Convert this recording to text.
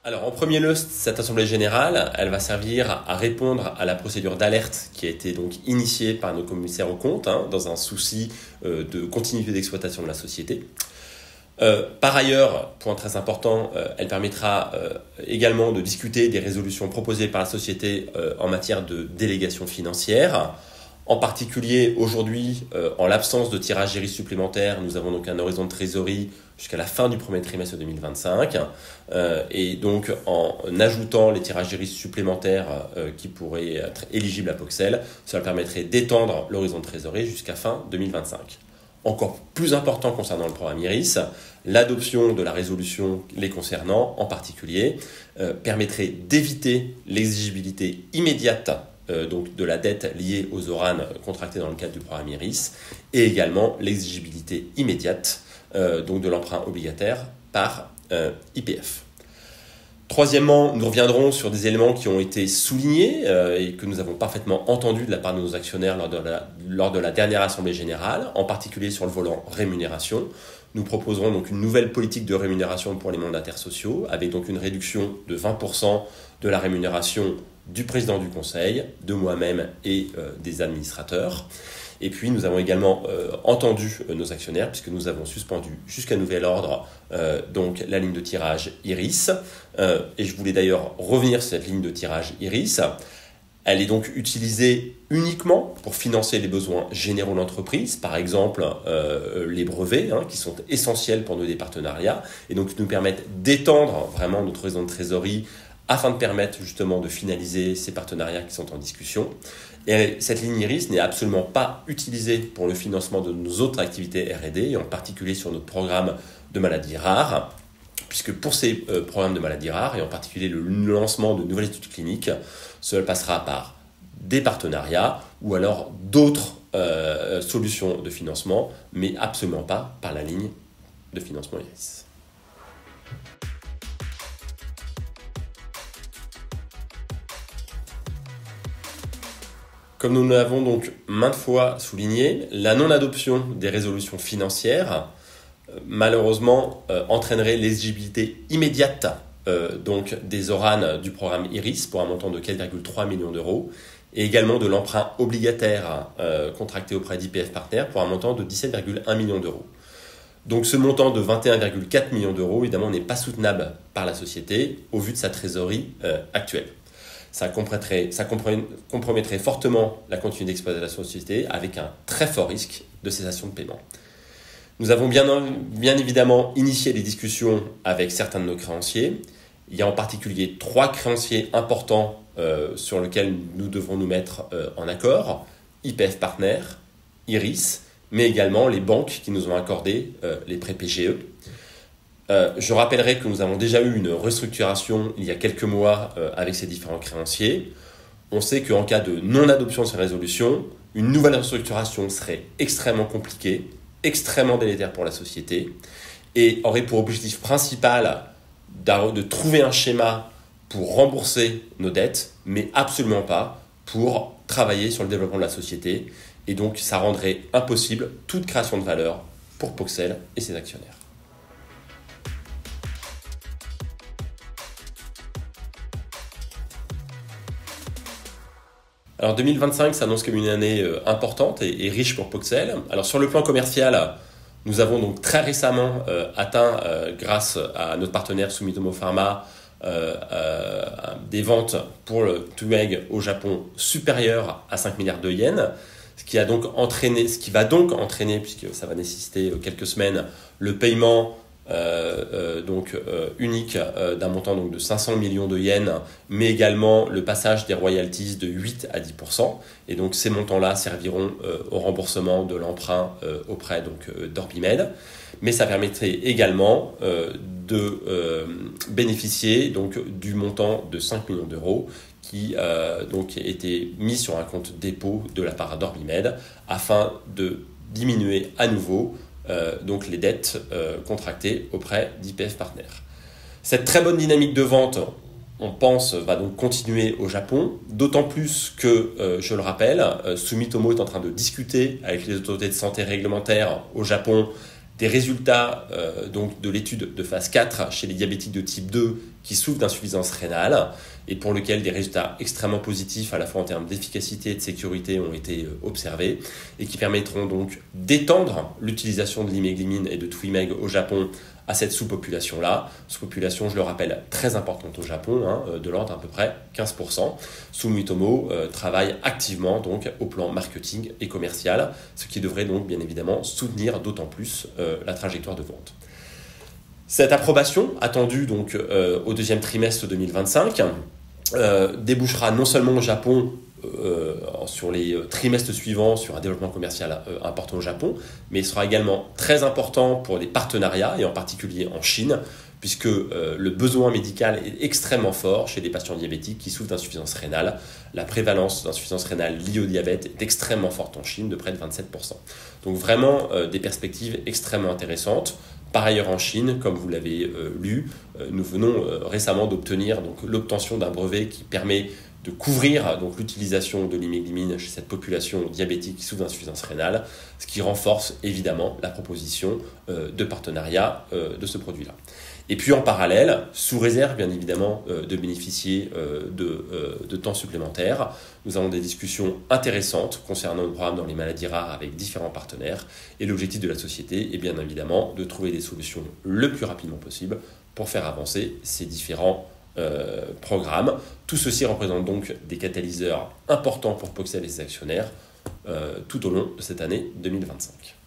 Alors en premier lieu, cette assemblée générale, elle va servir à répondre à la procédure d'alerte qui a été donc initiée par nos commissaires aux comptes, dans un souci de continuité d'exploitation de la société. Par ailleurs, point très important, elle permettra également de discuter des résolutions proposées par la société en matière de délégation financière. En particulier, aujourd'hui, en l'absence de tirage IRIS supplémentaire, nous avons donc un horizon de trésorerie jusqu'à la fin du premier trimestre 2025. Et donc, en ajoutant les tirages IRIS supplémentaires qui pourraient être éligibles à Poxel, cela permettrait d'étendre l'horizon de trésorerie jusqu'à fin 2025. Encore plus important concernant le programme IRIS, l'adoption de la résolution les concernant, en particulier, permettrait d'éviter l'exigibilité immédiate donc de la dette liée aux ORAN contractés dans le cadre du programme IRIS et également l'exigibilité immédiate donc de l'emprunt obligataire par YPF. Troisièmement, nous reviendrons sur des éléments qui ont été soulignés et que nous avons parfaitement entendus de la part de nos actionnaires lors de la dernière Assemblée générale, en particulier sur le volant rémunération. Nous proposerons donc une nouvelle politique de rémunération pour les mandataires sociaux, avec donc une réduction de 20% de la rémunération du président du conseil, de moi-même et des administrateurs. Et puis nous avons également entendu nos actionnaires puisque nous avons suspendu jusqu'à nouvel ordre donc la ligne de tirage IRIS. Et je voulais d'ailleurs revenir sur cette ligne de tirage IRIS. Elle est donc utilisée uniquement pour financer les besoins généraux de l'entreprise, par exemple les brevets qui sont essentiels pour nos partenariats et donc nous permettent d'étendre vraiment notre horizon de trésorerie afin de permettre justement de finaliser ces partenariats qui sont en discussion. Et cette ligne IRIS n'est absolument pas utilisée pour le financement de nos autres activités R&D, et en particulier sur notre programme de maladies rares, puisque pour ces programmes de maladies rares, et en particulier le lancement de nouvelles études cliniques, cela passera par des partenariats ou alors d'autres solutions de financement, mais absolument pas par la ligne de financement IRIS. Comme nous l'avons donc maintes fois souligné, la non-adoption des résolutions financières, malheureusement, entraînerait l'éligibilité immédiate donc des ORAN du programme IRIS pour un montant de 4,3 millions d'euros et également de l'emprunt obligataire contracté auprès d'YPF Partners pour un montant de 17,1 millions d'euros. Donc ce montant de 21,4 millions d'euros, évidemment, n'est pas soutenable par la société au vu de sa trésorerie actuelle. Ça compromettrait fortement la continuité d'exploitation de la société avec un très fort risque de cessation de paiement. Nous avons bien évidemment initié des discussions avec certains de nos créanciers. Il y a en particulier 3 créanciers importants sur lesquels nous devrons nous mettre en accord. YPF Partners, IRIS, mais également les banques qui nous ont accordé les prêts PGE. Je rappellerai que nous avons déjà eu une restructuration il y a quelques mois avec ces différents créanciers. On sait qu'en cas de non-adoption de ces résolutions, une nouvelle restructuration serait extrêmement compliquée, extrêmement délétère pour la société et aurait pour objectif principal de trouver un schéma pour rembourser nos dettes, mais absolument pas pour travailler sur le développement de la société. Et donc, ça rendrait impossible toute création de valeur pour Poxel et ses actionnaires. Alors 2025 s'annonce comme une année importante et riche pour Poxel. Alors sur le plan commercial, nous avons donc très récemment atteint, grâce à notre partenaire Sumitomo Pharma, des ventes pour le TWEG au Japon supérieures à 5 milliards de yens, ce qui va donc entraîner, puisque ça va nécessiter quelques semaines, le paiement unique d'un montant donc de 500 millions de yens, mais également le passage des royalties de 8 à 10%. Et donc ces montants-là serviront au remboursement de l'emprunt auprès d'Orbimed. Mais ça permettrait également de bénéficier donc, du montant de 5 millions d'euros qui était mis sur un compte dépôt de la part d'Orbimed afin de diminuer à nouveau donc les dettes contractées auprès d'YPF Partners. Cette très bonne dynamique de vente, on pense, va donc continuer au Japon, d'autant plus que, je le rappelle, Sumitomo est en train de discuter avec les autorités de santé réglementaires au Japon des résultats donc de l'étude de phase 4 chez les diabétiques de type 2 qui souffrent d'insuffisance rénale et pour lequel des résultats extrêmement positifs à la fois en termes d'efficacité et de sécurité ont été observés et qui permettront donc d'étendre l'utilisation de l'imeglimin et de Twimeg au Japon à cette sous-population-là. Sous-population, je le rappelle, très importante au Japon, de l'ordre d'à peu près 15%. Sumitomo travaille activement donc au plan marketing et commercial, ce qui devrait donc bien évidemment soutenir d'autant plus la trajectoire de vente. Cette approbation, attendue donc au deuxième trimestre 2025, débouchera non seulement au Japon sur les trimestres suivants sur un développement commercial important au Japon, mais il sera également très important pour les partenariats, et en particulier en Chine, puisque le besoin médical est extrêmement fort chez des patients diabétiques qui souffrent d'insuffisance rénale. La prévalence d'insuffisance rénale liée au diabète est extrêmement forte en Chine, de près de 27%. Donc vraiment des perspectives extrêmement intéressantes. Par ailleurs, en Chine, comme vous l'avez lu, nous venons récemment d'obtenir l'obtention d'un brevet qui permet de couvrir donc, l'utilisation de l'imeglimin chez cette population diabétique qui souffre d'insuffisance rénale, ce qui renforce évidemment la proposition de partenariat de ce produit-là. Et puis en parallèle, sous réserve bien évidemment de bénéficier de temps supplémentaire, nous avons des discussions intéressantes concernant le programme dans les maladies rares avec différents partenaires. Et l'objectif de la société est bien évidemment de trouver des solutions le plus rapidement possible pour faire avancer ces différents programmes. Tout ceci représente donc des catalyseurs importants pour Poxel et ses actionnaires tout au long de cette année 2025.